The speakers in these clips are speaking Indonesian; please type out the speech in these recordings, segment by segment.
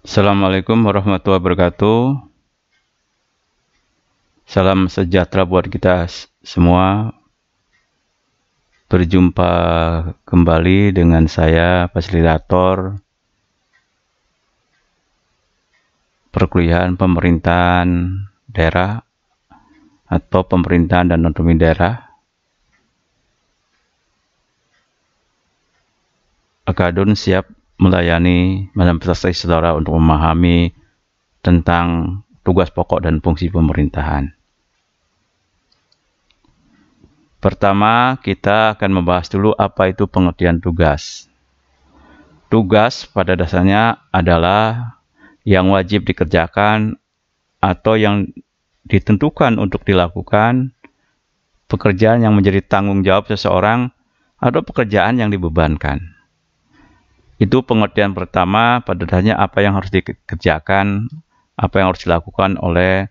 Assalamualaikum warahmatullahi wabarakatuh. Salam sejahtera buat kita semua. Berjumpa kembali dengan saya, fasilitator perkuliahan pemerintahan daerah atau pemerintahan dan otonomi daerah. Akadun siap melayani manifestasi saudara untuk memahami tentang tugas pokok dan fungsi pemerintahan. Pertama, kita akan membahas dulu apa itu pengertian tugas. Tugas pada dasarnya adalah yang wajib dikerjakan atau yang ditentukan untuk dilakukan, pekerjaan yang menjadi tanggung jawab seseorang, atau pekerjaan yang dibebankan. Itu pengertian pertama, pada dasarnya apa yang harus dikerjakan, apa yang harus dilakukan oleh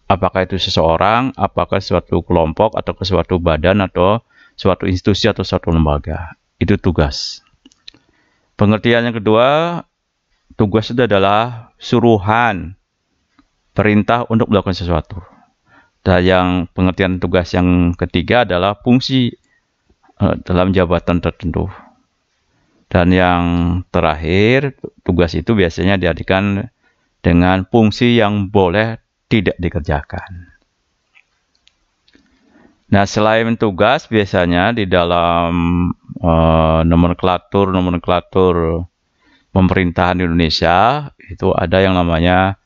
apakah itu seseorang, apakah suatu kelompok, atau suatu badan, atau suatu institusi, atau suatu lembaga. Itu tugas. Pengertian yang kedua, tugas itu adalah suruhan, perintah untuk melakukan sesuatu. Dan yang pengertian tugas yang ketiga adalah fungsi dalam jabatan tertentu. Dan yang terakhir, tugas itu biasanya diartikan dengan fungsi yang boleh tidak dikerjakan. Nah, selain tugas, biasanya di dalam nomenklatur pemerintahan Indonesia, itu ada yang namanya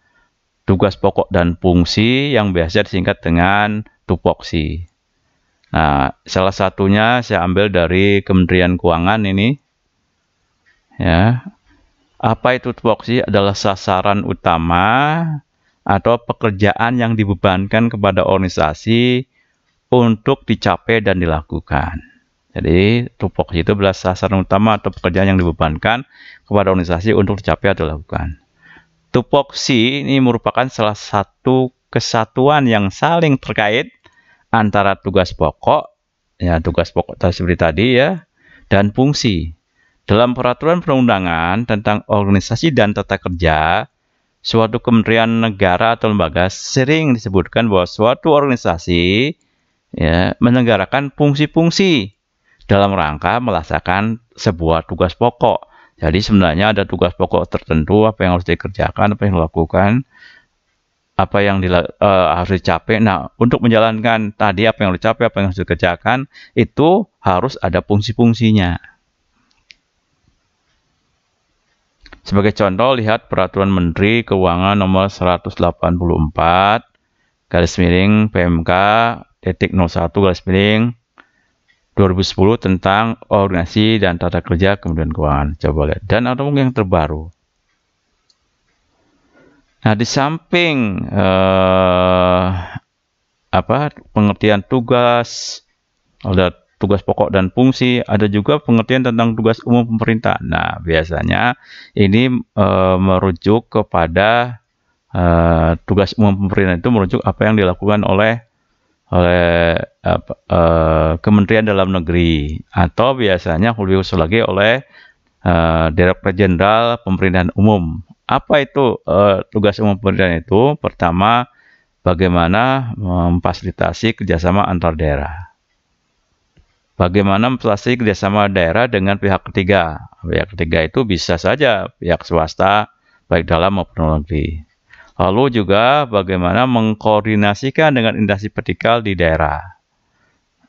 tugas pokok dan fungsi yang biasa disingkat dengan tupoksi. Nah, salah satunya saya ambil dari Kementerian Keuangan ini. Ya, apa itu tupoksi? Adalah sasaran utama atau pekerjaan yang dibebankan kepada organisasi untuk dicapai dan dilakukan. Jadi, tupoksi itu adalah sasaran utama atau pekerjaan yang dibebankan kepada organisasi untuk dicapai atau dilakukan. Tupoksi ini merupakan salah satu kesatuan yang saling terkait antara tugas pokok, ya tugas pokok seperti tadi ya, dan fungsi. Dalam peraturan perundangan tentang organisasi dan tata kerja, suatu kementerian negara atau lembaga sering disebutkan bahwa suatu organisasi ya, menyelenggarakan fungsi-fungsi dalam rangka melaksanakan sebuah tugas pokok. Jadi sebenarnya ada tugas pokok tertentu, apa yang harus dikerjakan, apa yang dilakukan, apa yang harus dicapai. Nah, untuk menjalankan tadi apa yang harus dicapai, apa yang harus dikerjakan, itu harus ada fungsi-fungsinya. Sebagai contoh, lihat Peraturan Menteri Keuangan Nomor 184 PMK .01 2010 tentang organisasi dan tata kerja Kementerian Keuangan. Coba lihat. Dan ada mungkin yang terbaru. Nah, di samping pengertian tugas, ada tugas pokok dan fungsi, ada juga pengertian tentang tugas umum pemerintah. Nah, biasanya ini merujuk kepada tugas umum pemerintah itu merujuk apa yang dilakukan oleh Kementerian Dalam Negeri, atau biasanya lebih khusus lagi oleh Direktur Jenderal Pemerintahan Umum. Apa itu tugas umum pemerintahan itu? Pertama, bagaimana memfasilitasi kerjasama antar daerah. Bagaimana memfasilitasi kerjasama daerah dengan pihak ketiga. Pihak ketiga itu bisa saja pihak swasta, baik dalam maupun luar negeri. Lalu juga bagaimana mengkoordinasikan dengan instansi vertikal di daerah.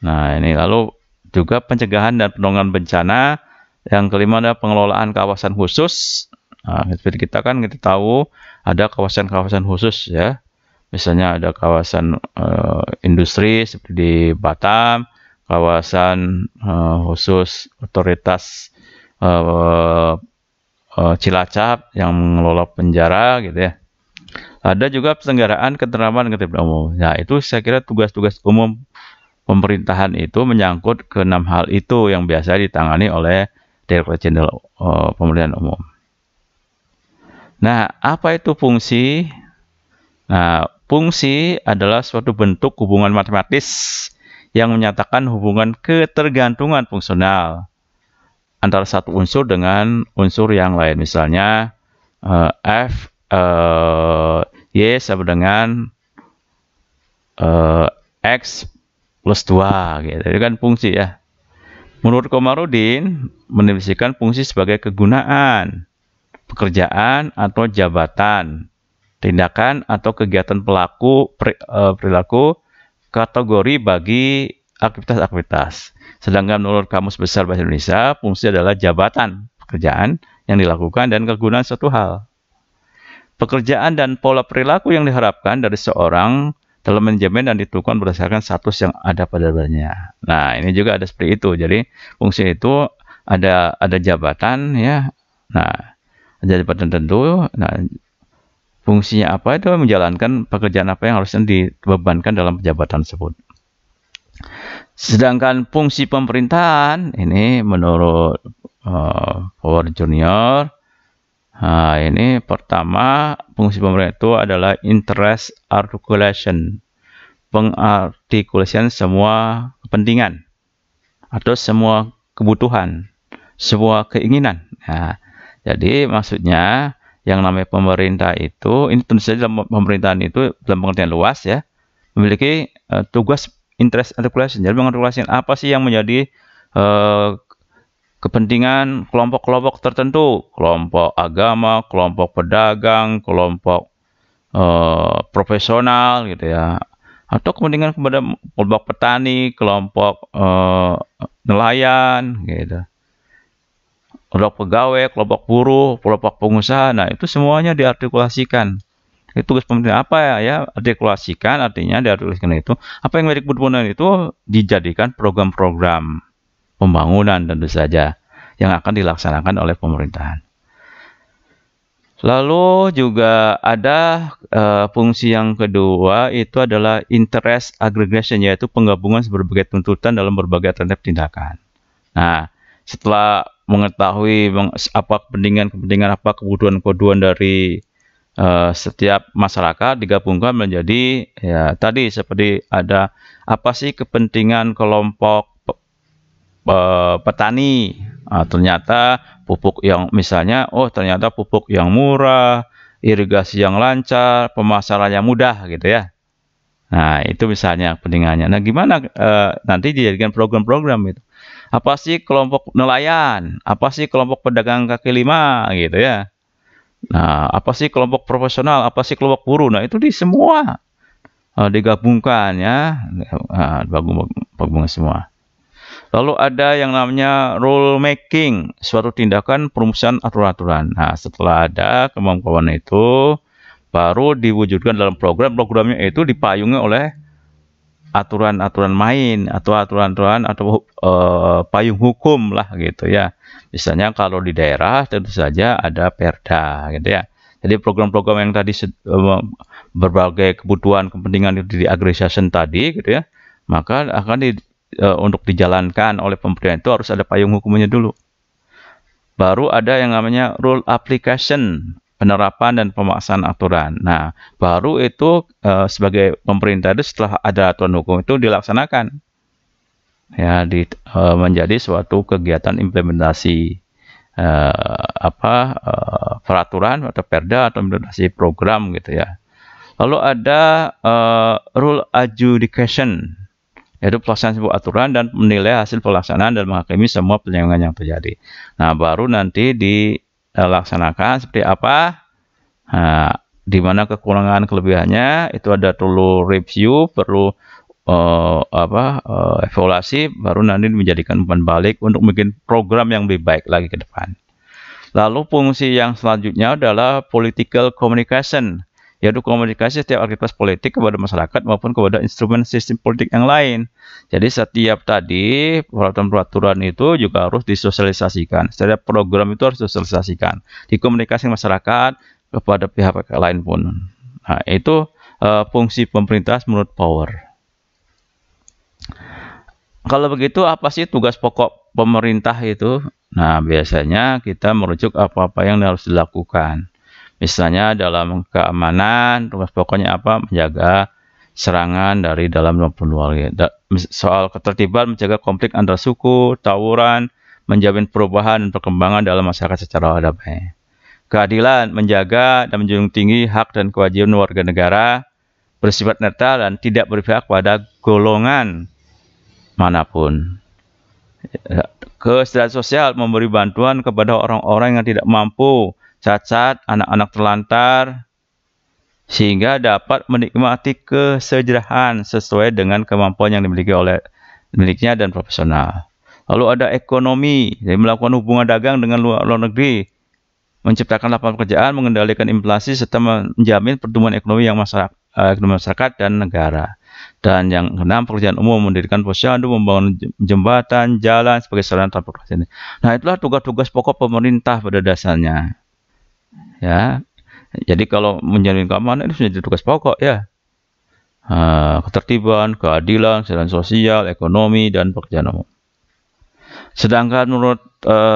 Nah, ini lalu juga pencegahan dan penanggulangan bencana. Yang kelima adalah pengelolaan kawasan khusus. Nah, seperti kita tahu ada kawasan-kawasan khusus ya. Misalnya ada kawasan industri seperti di Batam, kawasan khusus otoritas Cilacap yang mengelola penjara gitu ya. Ada juga penyelenggaraan ketentraman dan ketertiban umum. Nah, itu saya kira tugas-tugas umum pemerintahan itu menyangkut ke 6 hal itu yang biasa ditangani oleh Direktur Jenderal Pemerintahan Umum. Nah, apa itu fungsi? Nah, fungsi adalah suatu bentuk hubungan matematis yang menyatakan hubungan ketergantungan fungsional antara satu unsur dengan unsur yang lain. Misalnya F Y sama dengan X plus 2 gitu. Itu kan fungsi ya. Menurut Komarudin, mendefinisikan fungsi sebagai kegunaan, pekerjaan atau jabatan, tindakan atau kegiatan perilaku, kategori bagi aktivitas-aktivitas. Sedangkan menurut Kamus Besar Bahasa Indonesia, fungsi adalah jabatan, pekerjaan yang dilakukan dan kegunaan suatu hal. Pekerjaan dan pola perilaku yang diharapkan dari seorang dalam manajemen dan ditentukan berdasarkan status yang ada pada dirinya. Nah, ini juga ada seperti itu. Jadi, fungsi itu ada jabatan ya. Nah, ada jabatan tentu. Nah, fungsinya apa itu menjalankan pekerjaan apa yang harusnya dibebankan dalam jabatan tersebut. Sedangkan fungsi pemerintahan ini menurut Power Junior, nah, ini pertama fungsi pemerintah itu adalah interest articulation, pengartikulasian semua kepentingan atau semua kebutuhan, semua keinginan. Nah, jadi maksudnya yang namanya pemerintah itu, ini tentu saja dalam pemerintahan itu dalam pengertian luas ya, memiliki tugas interest articulation. Jadi mengartikulasikan apa sih yang menjadi kepentingan kelompok-kelompok tertentu, kelompok agama, kelompok pedagang, kelompok profesional gitu ya, atau kepentingan kepada kelompok petani, kelompok nelayan gitu, kelompok pegawai, kelompok buruh, kelompok pengusaha. Nah, itu semuanya diartikulasikan. Itu tugas pemerintah apa ya? Artikulasikan, artinya diartikulasikan itu apa yang menjadi kebutuhan itu dijadikan program-program pembangunan tentu saja yang akan dilaksanakan oleh pemerintahan. Lalu juga ada fungsi yang kedua itu adalah interest aggregation, yaitu penggabungan berbagai tuntutan dalam berbagai alternatif tindakan. Nah, setelah mengetahui apa kepentingan apa kebutuhan dari setiap masyarakat digabungkan menjadi ya tadi seperti ada apa sih kepentingan kelompok petani. Ternyata pupuk yang misalnya ternyata pupuk yang murah, irigasi yang lancar, pemasaran yang mudah gitu ya. Nah, itu misalnya kepentingannya. Nah, gimana nanti dijadikan program-program itu? Apa sih kelompok nelayan? Apa sih kelompok pedagang kaki lima gitu ya? Nah, apa sih kelompok profesional? Apa sih kelompok buruh? Nah, itu di semua digabungkan ya, gabungan semua. Lalu ada yang namanya rule making, suatu tindakan perumusan aturan-aturan. Nah, setelah ada kemampuan itu, baru diwujudkan dalam program-programnya itu dipayungi oleh aturan-aturan main atau aturan-aturan atau payung hukum lah gitu ya. Misalnya kalau di daerah tentu saja ada perda gitu ya. Jadi program-program yang tadi berbagai kebutuhan kepentingan itu di aggregation tadi gitu ya, maka akan untuk dijalankan oleh pemerintah itu harus ada payung hukumnya dulu. Baru ada yang namanya rule application, penerapan dan pemaksaan aturan. Nah, baru itu sebagai pemerintah itu setelah ada aturan hukum itu dilaksanakan. Ya, menjadi suatu kegiatan implementasi peraturan atau perda atau implementasi program gitu ya. Lalu ada rule adjudication, yaitu pelaksanaan sebuah aturan dan menilai hasil pelaksanaan dan menghakimi semua penyelenggaraan yang terjadi. Nah, baru nanti dilaksanakan seperti apa, di mana kekurangan kelebihannya, itu ada perlu review, perlu evaluasi, baru nanti menjadikan umpan balik untuk bikin program yang lebih baik lagi ke depan. Lalu fungsi yang selanjutnya adalah political communication, yaitu komunikasi setiap aktivitas politik kepada masyarakat maupun kepada instrumen sistem politik yang lain. Jadi setiap tadi peraturan-peraturan itu juga harus disosialisasikan. Setiap program itu harus disosialisasikan, dikomunikasikan masyarakat kepada pihak lain pun. Nah, itu fungsi pemerintah menurut Power. Kalau begitu apa sih tugas pokok pemerintah itu? Nah, biasanya kita merujuk apa-apa yang harus dilakukan. Misalnya dalam keamanan, tugas pokoknya apa? Menjaga serangan dari dalam maupun luar. Soal ketertiban, menjaga konflik antar suku, tawuran, menjamin perubahan dan perkembangan dalam masyarakat secara damai. Keadilan, menjaga dan menjunjung tinggi hak dan kewajiban warga negara, bersifat netral dan tidak berpihak pada golongan manapun. Kesejahteraan sosial, memberi bantuan kepada orang-orang yang tidak mampu, cacat, anak-anak terlantar, sehingga dapat menikmati kesejahteraan sesuai dengan kemampuan yang miliknya dan profesional. Lalu ada ekonomi, jadi melakukan hubungan dagang dengan luar negeri, menciptakan lapangan pekerjaan, mengendalikan inflasi, serta menjamin pertumbuhan ekonomi masyarakat dan negara. Dan yang keenam, pekerjaan umum, mendirikan posyandu, membangun jembatan, jalan sebagai sarana transportasi. Nah, itulah tugas-tugas pokok pemerintah pada dasarnya. Ya, jadi kalau menjamin keamanan itu menjadi tugas pokok ya. Ketertiban, keadilan, kesejahteraan sosial, ekonomi, dan pekerjaan umum. Sedangkan menurut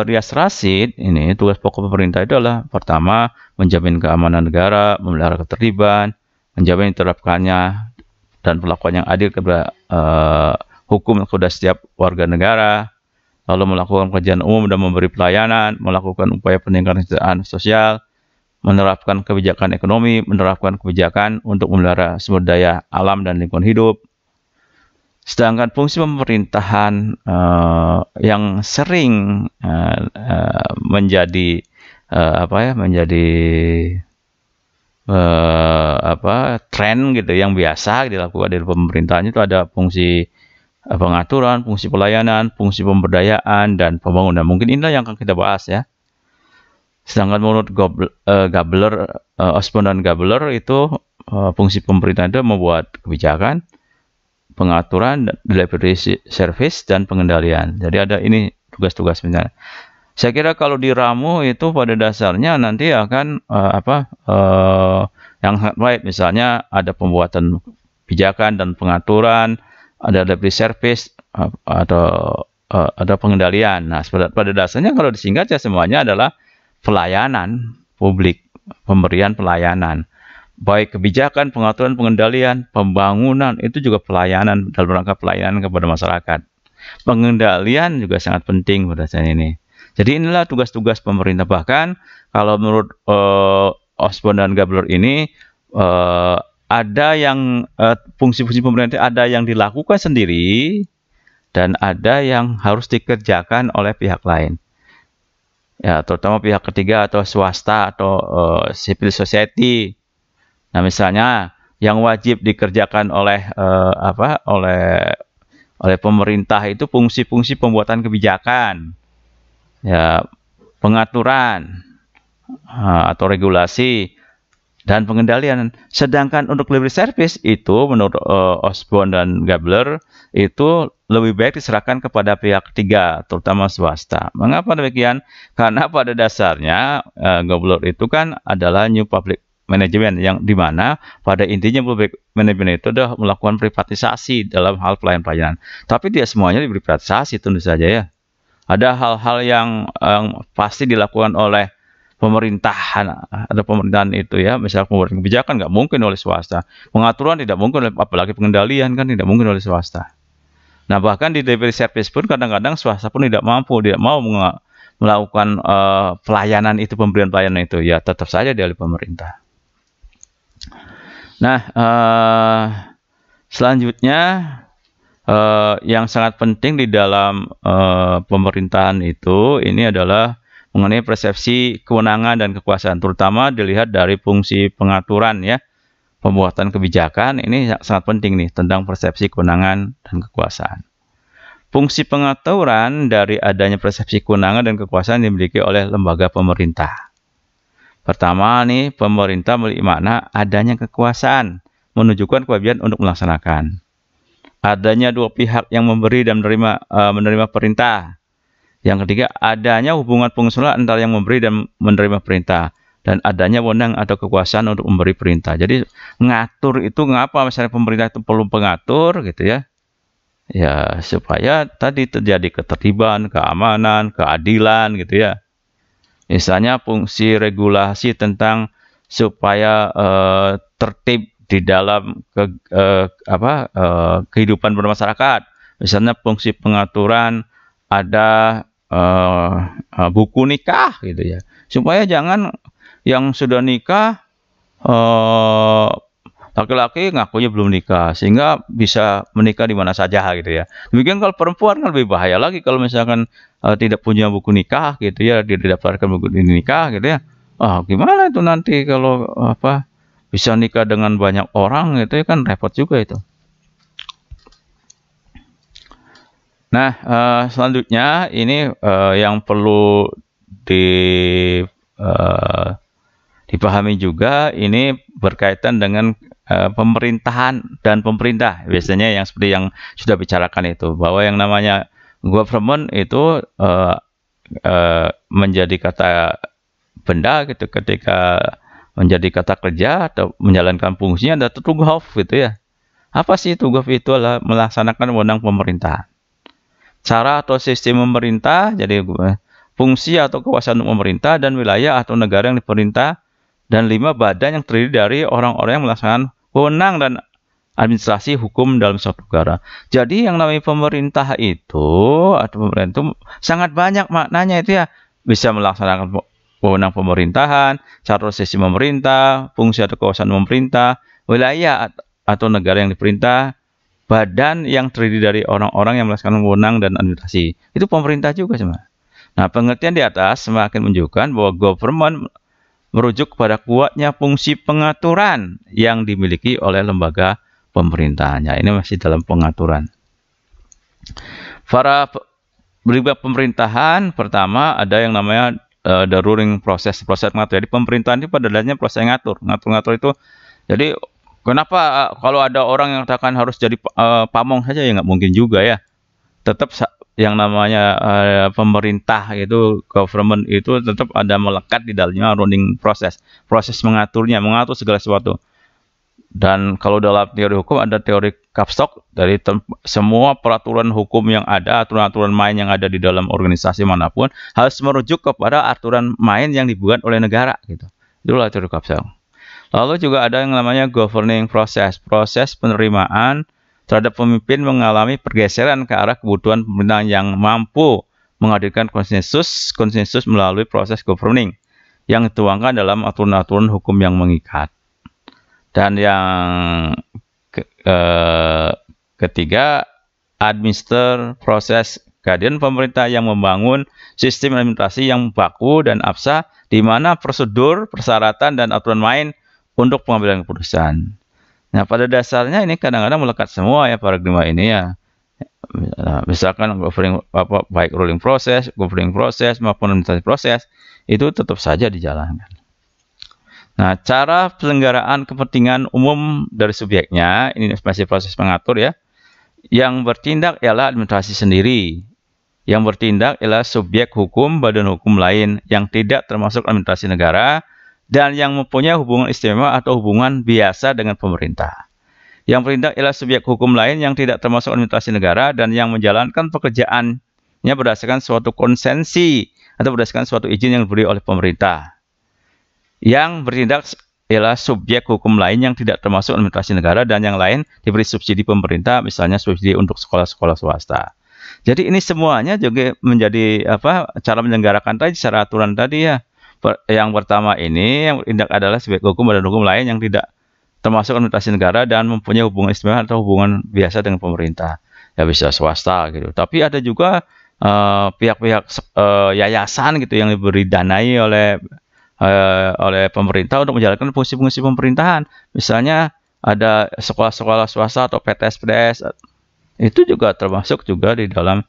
Rias Rashid, ini tugas pokok pemerintah itu adalah pertama, menjamin keamanan negara, memelihara ketertiban, menjamin diterapkannya dan perlakuan yang adil kepada hukum kepada setiap warga negara, lalu melakukan pekerjaan umum dan memberi pelayanan, melakukan upaya peningkatan kesejahteraan sosial, menerapkan kebijakan ekonomi, menerapkan kebijakan untuk memelihara sumber daya alam dan lingkungan hidup. Sedangkan fungsi pemerintahan yang sering menjadi tren gitu yang biasa dilakukan dari pemerintahan itu ada fungsi pengaturan, fungsi pelayanan, fungsi pemberdayaan dan pembangunan. Mungkin inilah yang akan kita bahas ya. Sedangkan menurut Osborne dan Gabler itu fungsi pemerintahan itu membuat kebijakan, pengaturan, delivery service dan pengendalian. Jadi ada ini tugas-tugas misalnya. Saya kira kalau di Ramu itu pada dasarnya nanti akan yang baik, misalnya ada pembuatan kebijakan dan pengaturan, ada delivery service atau ada pengendalian. Nah, pada dasarnya kalau disingkat ya semuanya adalah pelayanan publik, pemberian pelayanan. Baik kebijakan, pengaturan, pengendalian, pembangunan itu juga pelayanan dalam rangka pelayanan kepada masyarakat. Pengendalian juga sangat penting pada saat ini. Jadi inilah tugas-tugas pemerintah. Bahkan kalau menurut Osborne dan Gabler ini ada yang fungsi-fungsi pemerintah ada yang dilakukan sendiri dan ada yang harus dikerjakan oleh pihak lain. Ya, terutama pihak ketiga atau swasta atau civil society. Nah, misalnya yang wajib dikerjakan oleh pemerintah itu fungsi-fungsi pembuatan kebijakan, ya, pengaturan atau regulasi dan pengendalian. Sedangkan untuk delivery service itu menurut Osborne dan Gabler itu lebih baik diserahkan kepada pihak ketiga, terutama swasta. Mengapa demikian? Karena pada dasarnya Gabler itu kan adalah New Public Management yang dimana pada intinya public management itu adalah melakukan privatisasi dalam hal pelayanan. Tapi tidak semuanya diberi privatisasi, tentu saja ya. Ada hal-hal yang pasti dilakukan oleh pemerintahan, ada pemerintahan itu ya, misalnya pembuatan kebijakan nggak mungkin oleh swasta, pengaturan tidak mungkin, apalagi pengendalian kan tidak mungkin oleh swasta. Nah, bahkan di delivery service pun kadang-kadang swasta pun tidak mampu, tidak mau melakukan pelayanan itu, pemberian pelayanan itu, ya tetap saja dari pemerintah. Nah, selanjutnya yang sangat penting di dalam pemerintahan itu ini adalah mengenai persepsi kewenangan dan kekuasaan, terutama dilihat dari fungsi pengaturan ya, pembuatan kebijakan. Ini sangat penting nih tentang persepsi kewenangan dan kekuasaan. Fungsi pengaturan dari adanya persepsi kewenangan dan kekuasaan dimiliki oleh lembaga pemerintah. Pertama nih, pemerintah memiliki makna adanya kekuasaan, menunjukkan kewajiban untuk melaksanakan. Adanya dua pihak yang memberi dan menerima perintah. Yang ketiga, adanya hubungan fungsional antara yang memberi dan menerima perintah. Dan adanya wewenang atau kekuasaan untuk memberi perintah. Jadi, ngatur itu ngapa misalnya pemerintah itu perlu pengatur gitu ya. Ya, supaya tadi terjadi ketertiban, keamanan, keadilan gitu ya. Misalnya fungsi regulasi tentang supaya tertib di dalam kehidupan bermasyarakat. Misalnya fungsi pengaturan ada buku nikah gitu ya, supaya jangan yang sudah nikah laki-laki ngakunya belum nikah sehingga bisa menikah di mana saja gitu ya. Demikian kalau perempuan kan lebih bahaya lagi kalau misalkan tidak punya buku nikah gitu ya, dia didaftarkan buku nikah gitu ya. Gimana itu nanti kalau bisa nikah dengan banyak orang gitu ya, kan repot juga itu. Nah, selanjutnya ini yang perlu dipahami juga, ini berkaitan dengan pemerintahan dan pemerintah. Biasanya yang seperti yang sudah bicarakan itu, bahwa yang namanya government itu menjadi kata benda gitu, ketika menjadi kata kerja atau menjalankan fungsinya ada tugas gitu ya. Apa sih tugas itu? Adalah melaksanakan wewenang pemerintah. Cara atau sistem pemerintah, jadi fungsi atau kekuasaan pemerintah dan wilayah atau negara yang diperintah, dan 5 badan yang terdiri dari orang-orang yang melaksanakan wewenang dan administrasi hukum dalam suatu negara. Jadi yang namanya pemerintah itu atau pemerintah itu sangat banyak maknanya itu ya, bisa melaksanakan wewenang pemerintahan, cara sistem pemerintah, fungsi atau kekuasaan pemerintah, wilayah atau negara yang diperintah, badan yang terdiri dari orang-orang yang melaksanakan wewenang dan administrasi. Itu pemerintah juga semua. Nah, pengertian di atas semakin menunjukkan bahwa government merujuk kepada kuatnya fungsi pengaturan yang dimiliki oleh lembaga pemerintahnya. Ini masih dalam pengaturan. Para lembaga pemerintahan, pertama ada yang namanya the ruling process, proses mengatur. Jadi pemerintahan itu pada dasarnya proses ngatur itu. Jadi kenapa kalau ada orang yang katakan harus jadi pamong saja, ya nggak mungkin juga ya. Tetap yang namanya pemerintah itu, government itu tetap ada melekat di dalamnya running proses mengaturnya, mengatur segala sesuatu. Dan kalau dalam teori hukum ada teori Kapstok, dari semua peraturan hukum yang ada, aturan-aturan main yang ada di dalam organisasi manapun harus merujuk kepada aturan main yang dibuat oleh negara gitu. Itulah teori Kapstok. Lalu juga ada yang namanya governing process, proses penerimaan terhadap pemimpin mengalami pergeseran ke arah kebutuhan pemerintahan yang mampu menghadirkan konsensus melalui proses governing yang dituangkan dalam aturan-aturan hukum yang mengikat. Dan yang ketiga, administer proses keadilan pemerintah yang membangun sistem administrasi yang baku dan absah, di mana prosedur, persyaratan, dan aturan main untuk pengambilan keputusan. Nah, pada dasarnya ini kadang-kadang melekat semua ya paradigma ini ya. Misalkan baik ruling proses, governing proses maupun administrative proses itu tetap saja dijalankan. Nah, cara penyelenggaraan kepentingan umum dari subjeknya, ini masih proses mengatur ya. Yang bertindak ialah administrasi sendiri. Yang bertindak ialah subjek hukum, badan hukum lain yang tidak termasuk administrasi negara, dan yang mempunyai hubungan istimewa atau hubungan biasa dengan pemerintah. Yang bertindak ialah subjek hukum lain yang tidak termasuk administrasi negara dan yang menjalankan pekerjaannya berdasarkan suatu konsensi atau berdasarkan suatu izin yang diberi oleh pemerintah. Yang bertindak ialah subjek hukum lain yang tidak termasuk administrasi negara dan yang lain diberi subsidi pemerintah, misalnya subsidi untuk sekolah-sekolah swasta. Jadi ini semuanya juga menjadi cara menyelenggarakan tadi secara aturan tadi ya. Yang pertama ini yang bertindak adalah subjek hukum dan hukum lain yang tidak termasuk administrasi negara dan mempunyai hubungan istimewa atau hubungan biasa dengan pemerintah. Ya bisa swasta gitu. Tapi ada juga pihak-pihak yayasan gitu yang diberi danai oleh pemerintah untuk menjalankan fungsi-fungsi pemerintahan. Misalnya ada sekolah-sekolah swasta atau PTS-PTS. Itu juga termasuk juga di dalam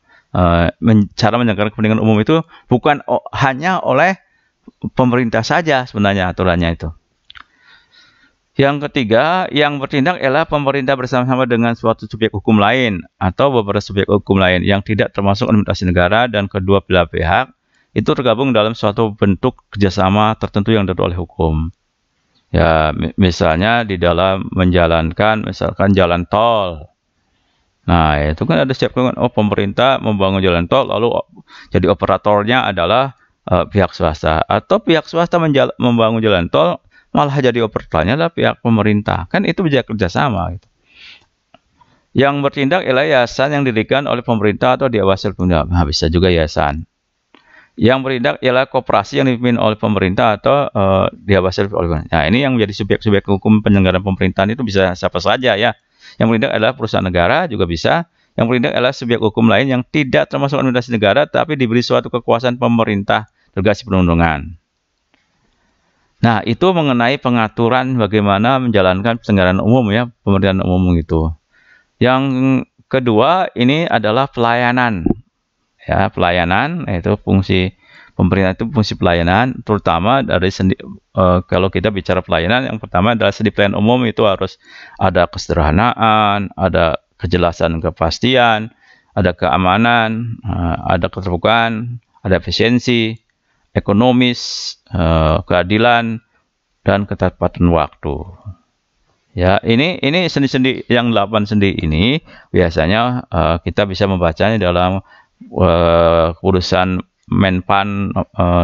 cara menjalankan kepentingan umum itu bukan hanya oleh pemerintah saja sebenarnya aturannya itu. Yang ketiga, yang bertindak ialah pemerintah bersama-sama dengan suatu subjek hukum lain atau beberapa subjek hukum lain yang tidak termasuk administrasi negara dan kedua belah pihak itu tergabung dalam suatu bentuk kerjasama tertentu yang diatur oleh hukum. Ya, misalnya di dalam menjalankan misalkan jalan tol. Nah, itu kan ada setiap pemerintah membangun jalan tol lalu jadi operatornya adalah pihak swasta, atau pihak swasta membangun jalan tol malah jadi operatornya adalah pihak pemerintah. Kan itu bisa kerjasama gitu. Yang bertindak ialah yayasan yang didirikan oleh pemerintah atau diawasi oleh pemerintah. Nah, bisa juga yayasan. Yang berindak ialah koperasi yang dipimpin oleh pemerintah atau diawasi oleh pemerintah. Nah, ini yang menjadi subjek-subjek hukum penyelenggaraan pemerintahan itu bisa siapa saja ya. Yang berindak adalah perusahaan negara juga bisa. Yang berindak adalah subjek hukum lain yang tidak termasuk administrasi negara tapi diberi suatu kekuasaan pemerintah, delegasi perundungan. Nah, itu mengenai pengaturan bagaimana menjalankan penyelenggaraan umum ya, pemerintahan umum itu. Yang kedua ini adalah pelayanan. Ya, pelayanan itu fungsi pemerintah itu fungsi pelayanan, terutama dari kalau kita bicara pelayanan, yang pertama adalah sendi pelayanan umum itu harus ada kesederhanaan, ada kejelasan kepastian, ada keamanan, ada keterbukaan, ada efisiensi, ekonomis, keadilan, dan ketepatan waktu. Ya, ini sendi-sendi yang 8 sendi ini biasanya kita bisa membacanya dalam keputusan Menpan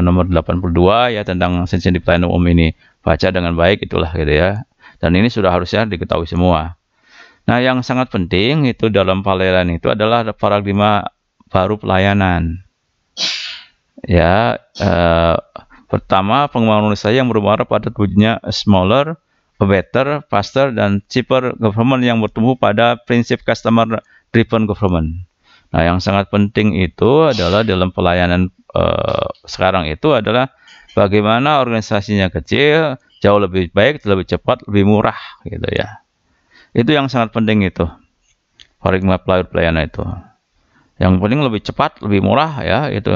nomor 82 ya tentang sendi pelayanan umum ini. Baca dengan baik itulah gitu ya. Dan ini sudah harusnya diketahui semua. Nah, yang sangat penting itu dalam pelayanan itu adalah paradigma baru pelayanan. Ya, pertama pengembangan Indonesia yang bermuara pada tujuannya smaller, better, faster, dan cheaper government yang bertumbuh pada prinsip customer driven government. Nah, yang sangat penting itu adalah dalam pelayanan sekarang itu adalah bagaimana organisasinya kecil, jauh lebih baik, lebih cepat, lebih murah gitu ya. Itu yang sangat penting itu. Paradigma pelayanan itu. Yang penting lebih cepat, lebih murah ya itu.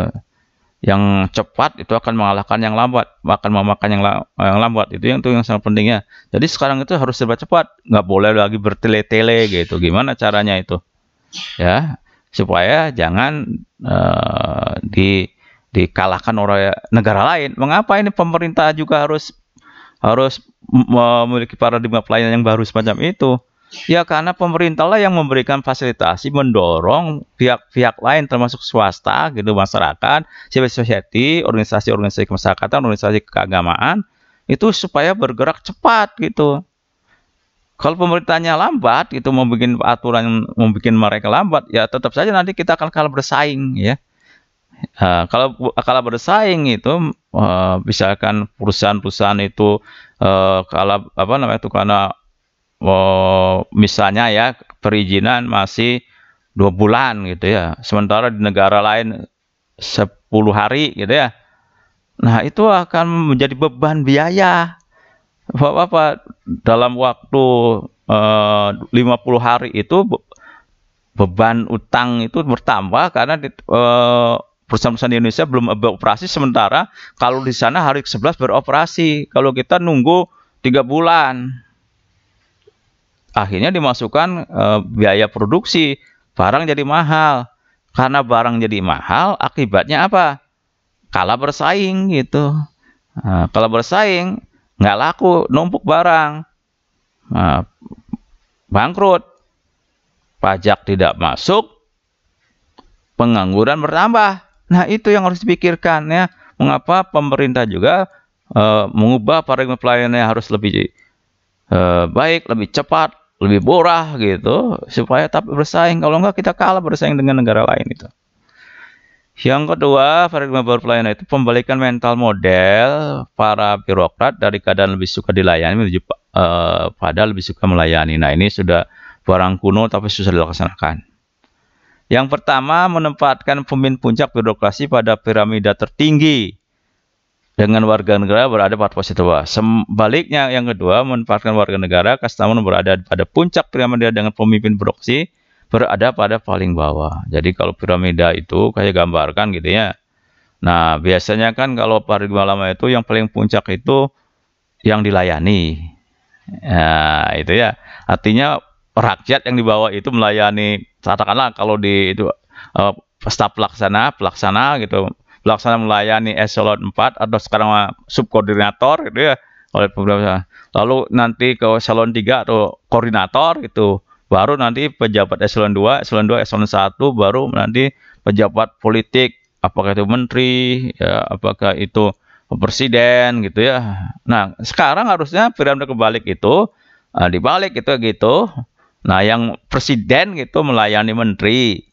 Yang cepat itu akan mengalahkan yang lambat, akan memakan yang lambat. Itu yang sangat pentingnya. Jadi sekarang itu harus serba cepat, nggak boleh lagi bertele-tele gitu. Gimana caranya itu? Ya, supaya jangan dikalahkan oleh negara lain. Mengapa ini pemerintah juga harus memiliki paradigma pelayanan yang baru semacam itu? Ya karena pemerintahlah yang memberikan fasilitasi, mendorong pihak-pihak lain termasuk swasta gitu, masyarakat, civil society, organisasi-organisasi kemasyarakatan, organisasi keagamaan itu supaya bergerak cepat gitu. Kalau pemerintahnya lambat, itu membuat aturan, membuat mereka lambat, ya tetap saja nanti kita akan kalah bersaing, ya. Kalau kalah bersaing itu, misalkan perusahaan-perusahaan itu kalah karena misalnya ya perizinan masih 2 bulan gitu ya, sementara di negara lain 10 hari gitu ya. Nah itu akan menjadi beban biaya. Bapak dalam waktu 50 hari itu beban utang itu bertambah karena perusahaan-perusahaan di Indonesia belum beroperasi, sementara kalau di sana hari ke-11 beroperasi. Kalau kita nunggu 3 bulan. Akhirnya dimasukkan biaya produksi, barang jadi mahal. Karena barang jadi mahal, akibatnya apa? Kalah bersaing gitu. Kalah bersaing, nggak laku, numpuk barang, bangkrut, pajak tidak masuk, pengangguran bertambah. Nah itu yang harus dipikirkan ya. Mengapa pemerintah juga mengubah paradigma pelayanannya harus lebih baik, lebih cepat, lebih murah gitu, supaya tapi bersaing. Kalau enggak kita kalah bersaing dengan negara lain itu. Yang kedua, paradigma baru pelayanan itu pembalikan mental model para birokrat dari keadaan lebih suka dilayani menuju pada lebih suka melayani. Nah, ini sudah barang kuno tapi susah dilaksanakan. Yang pertama, menempatkan pemimpin puncak birokrasi pada piramida tertinggi dengan warga negara berada pada posisi bawah. Sebaliknya, yang kedua, menempatkan warga negara customer berada pada puncak piramida dengan pemimpin birokrasi berada pada paling bawah. Jadi kalau piramida itu kayak gambarkan gitu ya. Nah, biasanya kan kalau paradigma lama itu yang paling puncak itu yang dilayani. Nah, itu ya. Artinya rakyat yang di bawah itu melayani, katakanlah kalau di itu staf pelaksana gitu. Pelaksana melayani eselon 4 atau sekarang subkoordinator gitu ya oleh pemerintah. Lalu nanti ke eselon 3 atau koordinator gitu. Baru nanti pejabat eselon 2, eselon 1, baru nanti pejabat politik, apakah itu menteri, ya, apakah itu presiden gitu ya. Nah, sekarang harusnya piramida kebalik itu, dibalik itu gitu. Nah, yang presiden gitu melayani menteri,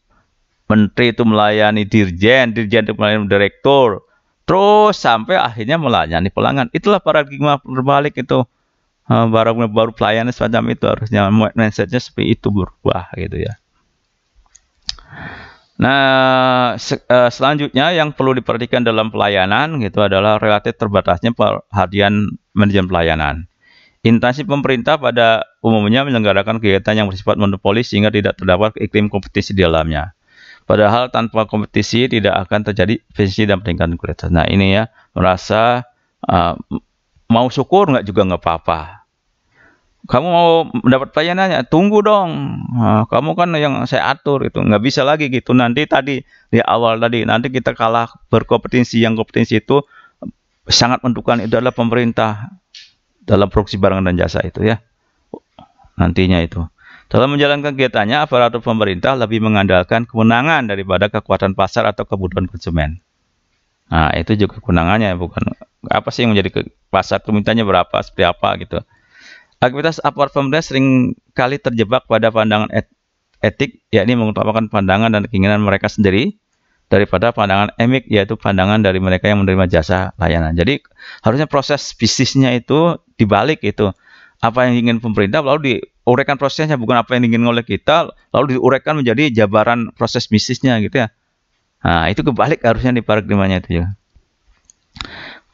menteri itu melayani dirjen, dirjen itu melayani direktur, terus sampai akhirnya melayani pelanggan. Itulah paradigma berbalik itu. Baru pelayanan semacam itu harusnya mindsetnya seperti itu berubah gitu ya. Nah, selanjutnya yang perlu diperhatikan dalam pelayanan gitu adalah relatif terbatasnya perhatian manajemen pelayanan. Instansi pemerintah pada umumnya menyelenggarakan kegiatan yang bersifat monopoli sehingga tidak terdapat iklim kompetisi di dalamnya. Padahal tanpa kompetisi tidak akan terjadi efisiensi dan peningkatan kualitas. Nah ini ya, merasa mau syukur juga nggak apa-apa. Kamu mau mendapat pelayanannya, tunggu dong. Kamu kan yang saya atur itu, nggak bisa lagi gitu. Nanti tadi di awal tadi, nanti kita kalah berkompetisi. Yang kompetisi itu sangat menentukan itu adalah pemerintah dalam produksi barang dan jasa itu ya. Nantinya itu. Dalam menjalankan kegiatannya, aparatur pemerintah lebih mengandalkan kemenangan daripada kekuatan pasar atau kebutuhan konsumen. Nah, itu juga kewenangannya, bukan apa sih yang menjadi pasar itu mintanya berapa, seperti apa gitu. Aktivitas aparat pemerintah sering kali terjebak pada pandangan etik, yakni mengutamakan pandangan dan keinginan mereka sendiri daripada pandangan emik, yaitu pandangan dari mereka yang menerima jasa layanan. Jadi harusnya proses bisnisnya itu dibalik itu. Apa yang ingin pemerintah lalu diuraikan prosesnya, bukan apa yang ingin oleh kita lalu diuraikan menjadi jabaran proses bisnisnya gitu ya. Nah, itu kebalik harusnya di paradigmanya itu ya.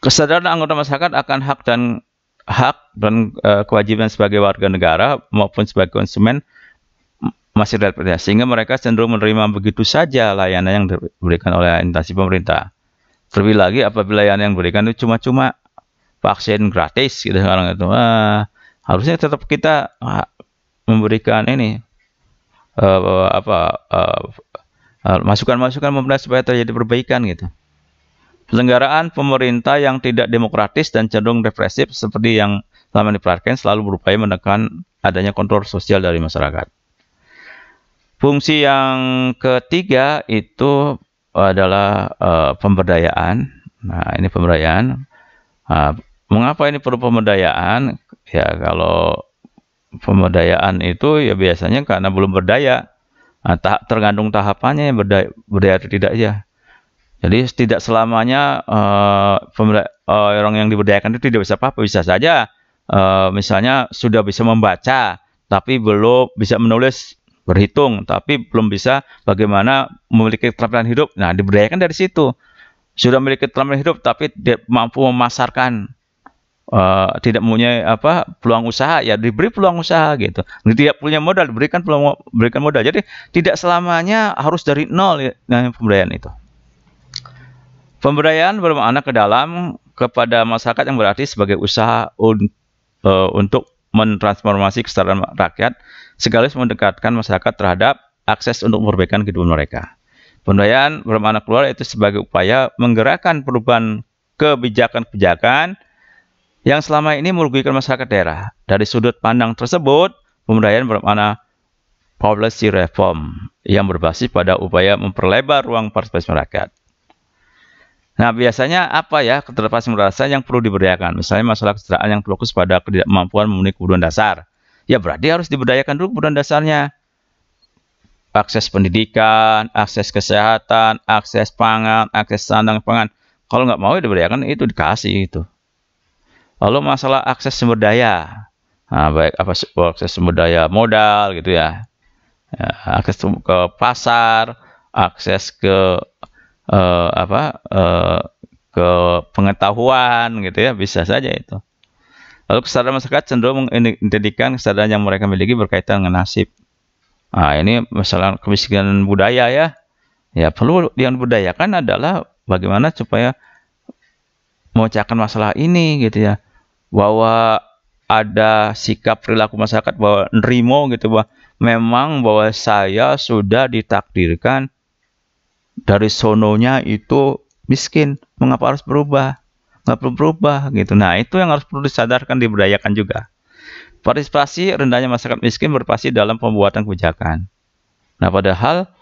Kesadaran anggota masyarakat akan hak dan kewajiban sebagai warga negara maupun sebagai konsumen masih relatif, sehingga mereka cenderung menerima begitu saja layanan yang diberikan oleh instansi pemerintah. Terlebih lagi apabila layanan yang diberikan itu cuma vaksin gratis gitu sekarang itu. Harusnya tetap kita memberikan ini masukan-masukan pemerintah supaya terjadi perbaikan gitu. Penyelenggaraan pemerintah yang tidak demokratis dan cenderung represif seperti yang selama diperhatikan selalu berupaya menekan adanya kontrol sosial dari masyarakat. Fungsi yang ketiga itu adalah pemberdayaan. Nah, ini pemberdayaan. Mengapa ini perlu pemberdayaan? Ya, kalau pemberdayaan itu ya biasanya karena belum berdaya. Nah, tergantung tahapannya berdaya atau tidak ya. Jadi tidak selamanya orang yang diberdayakan itu tidak bisa apa-apa. Bisa saja misalnya sudah bisa membaca, tapi belum bisa menulis, berhitung, tapi belum bisa bagaimana memiliki keterampilan hidup. Nah, diberdayakan dari situ. Sudah memiliki keterampilan hidup, tapi tidak mampu memasarkan, tidak mempunyai peluang usaha, ya diberi peluang usaha gitu. Tidak punya modal, diberikan modal. Jadi tidak selamanya harus dari nol ya, pemberdayaan itu. Pemberdayaan bermakna ke dalam kepada masyarakat yang berarti sebagai usaha untuk mentransformasi kesejahteraan rakyat, sekaligus mendekatkan masyarakat terhadap akses untuk perbaikan kehidupan mereka. Pemberdayaan bermakna keluar itu sebagai upaya menggerakkan perubahan kebijakan-kebijakan yang selama ini merugikan masyarakat daerah. Dari sudut pandang tersebut, pemberdayaan bermakna policy reform yang berbasis pada upaya memperlebar ruang partisipasi masyarakat. Nah, biasanya apa ya keterbatasan merasa yang perlu diberdayakan? Misalnya masalah kesejahteraan yang fokus pada ketidakmampuan memenuhi kebutuhan dasar. Ya berarti harus diberdayakan dulu kebutuhan dasarnya. Akses pendidikan, akses kesehatan, akses pangan, akses sandang pangan. Kalau nggak mau ya diberdayakan itu dikasih itu. Lalu masalah akses sumber daya. Nah, baik akses sumber daya modal gitu ya. Akses ke pasar, akses ke ke pengetahuan gitu ya, bisa saja itu. Lalu kesadaran masyarakat cenderung mengidentikan kesadaran yang mereka miliki berkaitan dengan nasib. Nah, ini masalah kemiskinan budaya ya. Ya perlu yang diberdayakan adalah bagaimana supaya memecahkan masalah ini gitu ya. Bahwa ada sikap perilaku masyarakat bahwa nerimo gitu, bahwa memang bahwa saya sudah ditakdirkan dari sononya itu miskin, mengapa harus berubah? Nggak perlu berubah gitu. Nah, itu yang harus perlu disadarkan, diberdayakan juga. Partisipasi rendahnya masyarakat miskin berpartisipasi dalam pembuatan kebijakan. Nah, padahal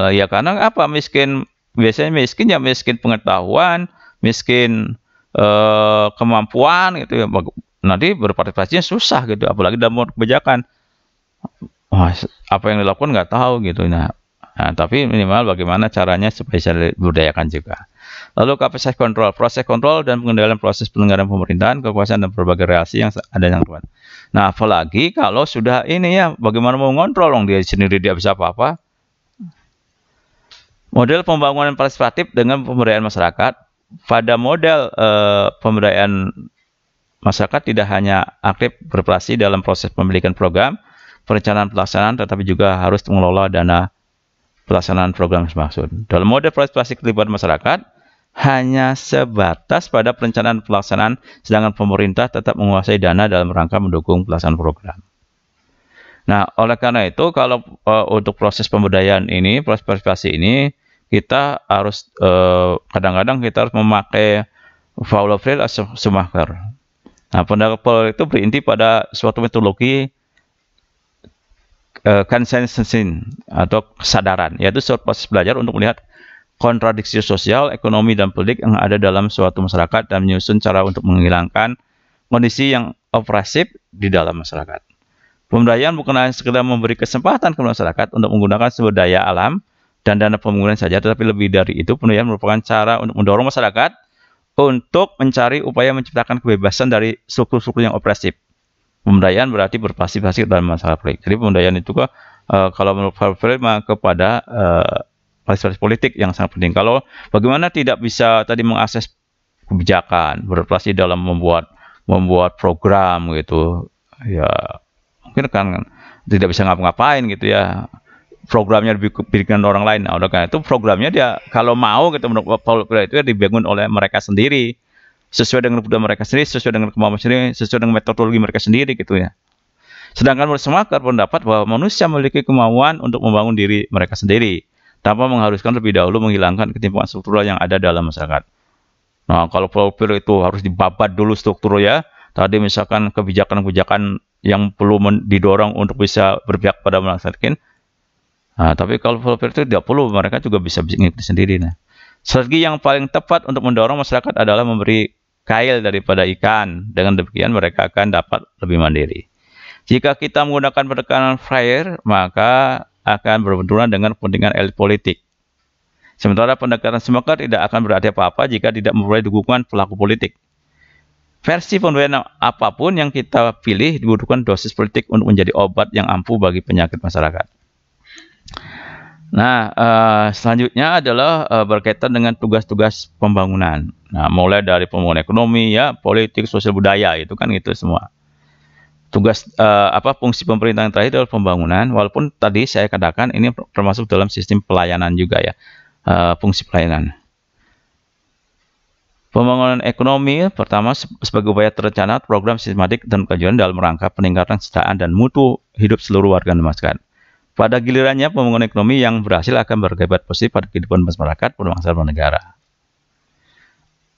ya karena apa miskin? Biasanya miskin ya miskin pengetahuan, miskin kemampuan gitu ya. Nanti berpartisipasinya susah gitu, apalagi dalam kebijakan. Wah, apa yang dilakukan nggak tahu gitu. Nah, Nah, tapi minimal bagaimana caranya supaya bisa dibudayakan juga. Lalu kapasitas kontrol, proses kontrol dan pengendalian proses penyelenggaraan pemerintahan, kekuasaan dan berbagai relasi yang ada yang kuat. Nah, apalagi kalau sudah ini ya, bagaimana mau ngontrol dia sendiri dia bisa apa-apa. Model pembangunan partisipatif dengan pemberdayaan masyarakat. Pada model pemberdayaan masyarakat tidak hanya aktif beroperasi dalam proses pemilikan program, perencanaan pelaksanaan, tetapi juga harus mengelola dana pelaksanaan program dimaksud. Dalam model partisipasi keterlibatan masyarakat, hanya sebatas pada perencanaan pelaksanaan, sedangkan pemerintah tetap menguasai dana dalam rangka mendukung pelaksanaan program. Nah, oleh karena itu, kalau untuk proses pemberdayaan ini, proses partisipasi ini, kita harus kadang-kadang kita harus memakai Faulo-Freire atau Schumacher. Nah, pendapat Faulo itu berinti pada suatu metodologi consensus atau kesadaran, yaitu suatu proses belajar untuk melihat kontradiksi sosial, ekonomi, dan politik yang ada dalam suatu masyarakat dan menyusun cara untuk menghilangkan kondisi yang opresif di dalam masyarakat. Pemberdayaan bukan hanya sekedar memberi kesempatan ke masyarakat untuk menggunakan sumber daya alam dan dana pembangunan saja, tetapi lebih dari itu, pemberdayaan merupakan cara untuk mendorong masyarakat untuk mencari upaya menciptakan kebebasan dari struktur-struktur yang opresif. Pemberdayaan berarti berpartisipasi dalam masalah politik. Jadi pemberdayaan itu kalau menurut Faulo-Freire kepada partisipasi politik yang sangat penting. Kalau bagaimana tidak bisa tadi mengakses kebijakan, berpartisipasi dalam membuat program gitu, ya mungkin kan tidak bisa ngapa-ngapain gitu ya. Programnya dibikin orang lain. Nah, karena itu programnya dia kalau mau gitu menurut Faulo-Freire itu dibangun oleh mereka sendiri. Sesuai dengan kebutuhan mereka sendiri, sesuai dengan kemampuan sendiri, sesuai dengan metodologi mereka sendiri gitu ya. Sedangkan menurut Schumacher pendapat bahwa manusia memiliki kemauan untuk membangun diri mereka sendiri, tanpa mengharuskan lebih dahulu menghilangkan ketimpangan struktural yang ada dalam masyarakat. Nah, kalau Faulo-Freire itu harus dibabat dulu struktur ya. Tadi misalkan kebijakan-kebijakan yang perlu didorong untuk bisa berpihak pada masyarakat. Nah, tapi kalau Faulo-Freire itu tidak perlu, mereka juga bisa ngikuti sendiri. Nah, strategi yang paling tepat untuk mendorong masyarakat adalah memberi kail daripada ikan. Dengan demikian mereka akan dapat lebih mandiri. Jika kita menggunakan pendekatan Freire, maka akan berbenturan dengan kepentingan elit politik. Sementara pendekatan Schumacher tidak akan berarti apa-apa jika tidak memperoleh dukungan pelaku politik. Versi pemberdayaan apapun yang kita pilih dibutuhkan dosis politik untuk menjadi obat yang ampuh bagi penyakit masyarakat. Nah, selanjutnya adalah berkaitan dengan tugas-tugas pembangunan. Nah, mulai dari pembangunan ekonomi, ya, politik, sosial, budaya, itu kan itu semua. Tugas fungsi pemerintah yang terakhir adalah pembangunan. Walaupun tadi saya katakan ini termasuk dalam sistem pelayanan juga ya, fungsi pelayanan. Pembangunan ekonomi pertama sebagai upaya terencana, program sistematik dan kajian dalam rangka peningkatan kesejahteraan dan mutu hidup seluruh warga masyarakat. Pada gilirannya, pembangunan ekonomi yang berhasil akan berakibat positif pada kehidupan masyarakat, berbangsa dan negara.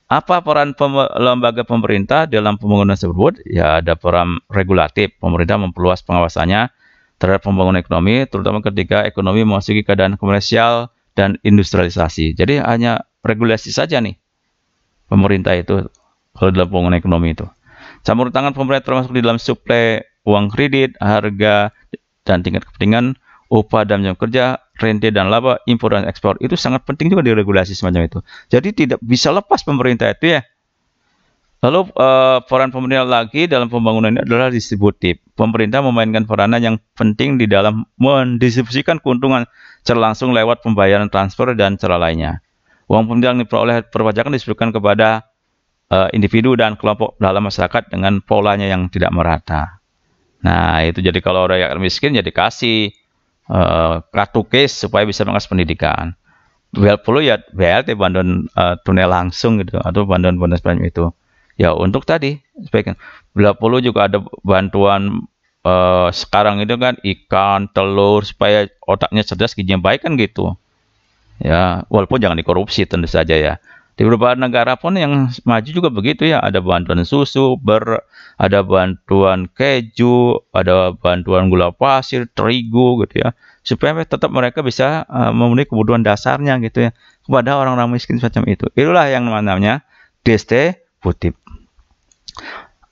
Apa peran lembaga pemerintah dalam pembangunan tersebut? Ya, ada peran regulatif. Pemerintah memperluas pengawasannya terhadap pembangunan ekonomi, terutama ketika ekonomi memasuki keadaan komersial dan industrialisasi. Jadi hanya regulasi saja nih pemerintah itu kalau dalam pembangunan ekonomi itu. Campur tangan pemerintah termasuk di dalam suplai uang kredit, harga dan tingkat kepentingan, upah dan jam kerja, rente dan laba, impor dan ekspor, itu sangat penting juga diregulasi semacam itu. Jadi tidak bisa lepas pemerintah itu ya. Lalu peran pemerintah lagi dalam pembangunan ini adalah distributif. Pemerintah memainkan peranan yang penting di dalam mendistribusikan keuntungan secara langsung lewat pembayaran transfer dan cara lainnya. Uang pemerintah yang diperoleh perpajakan disebutkan kepada individu dan kelompok dalam masyarakat dengan polanya yang tidak merata. Nah, itu jadi kalau rakyat miskin ya dikasih kartu kes supaya bisa mengakses pendidikan. Perlu ya BLT, bantuan tunai langsung gitu, atau bantuan semacam itu. Ya untuk tadi, bila perlu juga ada bantuan sekarang itu kan ikan, telur, supaya otaknya cerdas, gizinya baik kan gitu. Ya, walaupun jangan dikorupsi tentu saja ya. Di beberapa negara pun yang maju juga begitu ya, ada bantuan susu, ada bantuan keju, ada bantuan gula pasir, terigu gitu ya, supaya tetap mereka bisa memenuhi kebutuhan dasarnya gitu ya, kepada orang-orang miskin semacam itu. Itulah yang namanya distributif.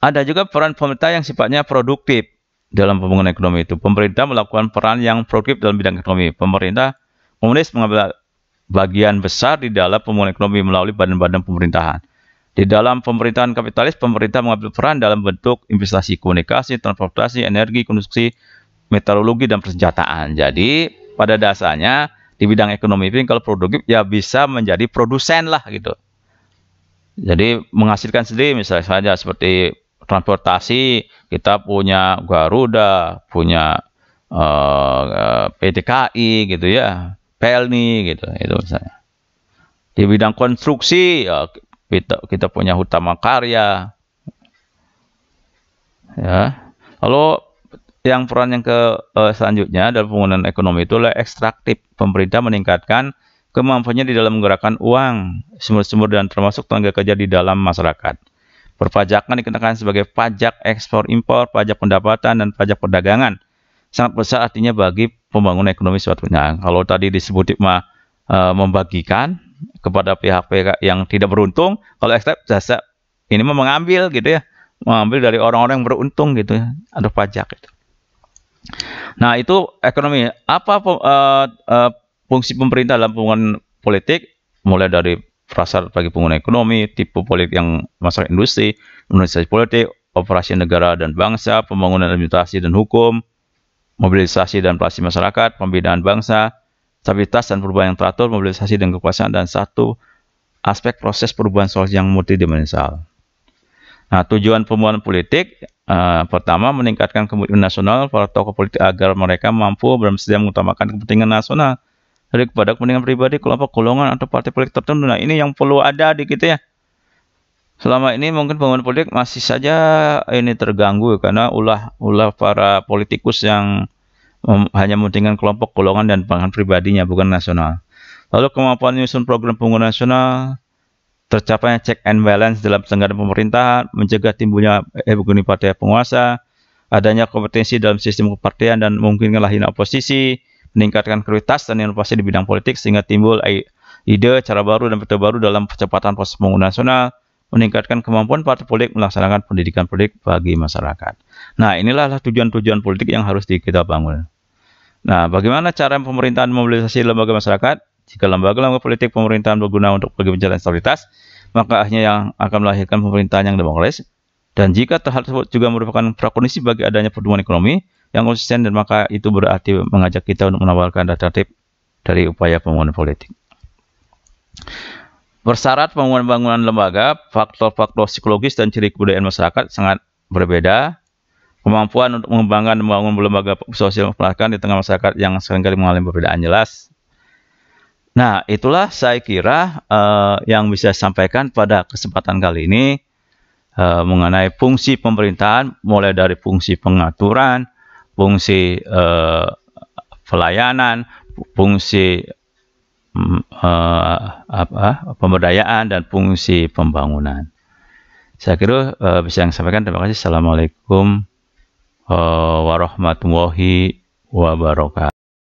Ada juga peran pemerintah yang sifatnya produktif dalam pembangunan ekonomi itu. Pemerintah melakukan peran yang produktif dalam bidang ekonomi. Pemerintah komunis mengambil bagian besar di dalam pemulihan ekonomi melalui badan-badan pemerintahan. Di dalam pemerintahan kapitalis, pemerintah mengambil peran dalam bentuk investasi, komunikasi, transportasi, energi, konstruksi, metalurgi, dan persenjataan. Jadi, pada dasarnya, di bidang ekonomi ini kalau produktif, ya bisa menjadi produsen lah gitu. Jadi, menghasilkan sendiri, misalnya saja seperti transportasi, kita punya Garuda, punya PT KAI gitu ya, Pelni gitu, itu misalnya. Di bidang konstruksi, ya, kita punya Hutama Karya, ya. Lalu yang peran yang selanjutnya dalam pembangunan ekonomi itu adalah ekstraktif. Pemerintah meningkatkan kemampuannya di dalam menggerakkan uang, sumber-sumber dan termasuk tenaga kerja di dalam masyarakat. Perpajakan dikenakan sebagai pajak ekspor impor, pajak pendapatan, dan pajak perdagangan. Sangat besar artinya bagi pembangunan ekonomi suatunya. Kalau tadi disebut membagikan kepada pihak-pihak yang tidak beruntung, kalau ekstrak jasa ini mengambil gitu ya, mengambil dari orang-orang yang beruntung gitu ya, ada pajak itu. Nah, itu ekonomi. Apa fungsi pemerintah dalam pembangunan politik? Mulai dari prasyarat bagi pembangunan ekonomi, tipe politik yang masyarakat industri, organisasi politik, operasi negara dan bangsa, pembangunan administrasi dan hukum, mobilisasi dan pelasi masyarakat, pembinaan bangsa, stabilitas dan perubahan yang teratur, mobilisasi dan kekuasaan, dan satu aspek proses perubahan sosial yang multidimensional. Nah, tujuan pembangunan politik pertama meningkatkan komitmen nasional para tokoh politik agar mereka mampu bersedia mengutamakan kepentingan nasional dari kepada kepentingan pribadi, kelompok, golongan atau partai politik tertentu. Nah, ini yang perlu ada di kita ya. Selama ini mungkin pembangunan politik masih saja ini terganggu karena ulah para politikus yang hanya mementingkan kelompok, golongan, dan pangan pribadinya, bukan nasional. Lalu kemampuan menyusun program pembangunan nasional, tercapainya check and balance dalam penyelenggaraan pemerintahan, mencegah timbulnya hegemoni partai penguasa, adanya kompetensi dalam sistem kepartian dan memungkinkan lahirnya oposisi, meningkatkan kualitas dan inovasi di bidang politik sehingga timbul ide, cara baru, dan metode baru dalam percepatan proses pembangunan nasional, meningkatkan kemampuan partai politik melaksanakan pendidikan politik bagi masyarakat. Nah, inilah tujuan-tujuan politik yang harus kita bangun. Nah, bagaimana cara pemerintahan memobilisasi lembaga masyarakat? Jika lembaga-lembaga politik pemerintahan berguna untuk pencapaian stabilitas, maka akhirnya yang akan melahirkan pemerintahan yang demokratis. Dan jika hal tersebut juga merupakan prakondisi bagi adanya pertumbuhan ekonomi yang konsisten, dan maka itu berarti mengajak kita untuk menawarkan alternatif dari upaya pembangunan politik. Bersyarat pembangunan lembaga, faktor-faktor psikologis dan ciri kebudayaan masyarakat sangat berbeda. Kemampuan untuk mengembangkan dan membangun lembaga sosial pelatihan di tengah masyarakat yang seringkali mengalami perbedaan jelas. Nah, itulah saya kira yang bisa saya sampaikan pada kesempatan kali ini mengenai fungsi pemerintahan, mulai dari fungsi pengaturan, fungsi pelayanan, fungsi pemberdayaan, dan fungsi pembangunan. Saya kira bisa yang saya sampaikan. Terima kasih. Assalamualaikum warahmatullahi wabarakatuh.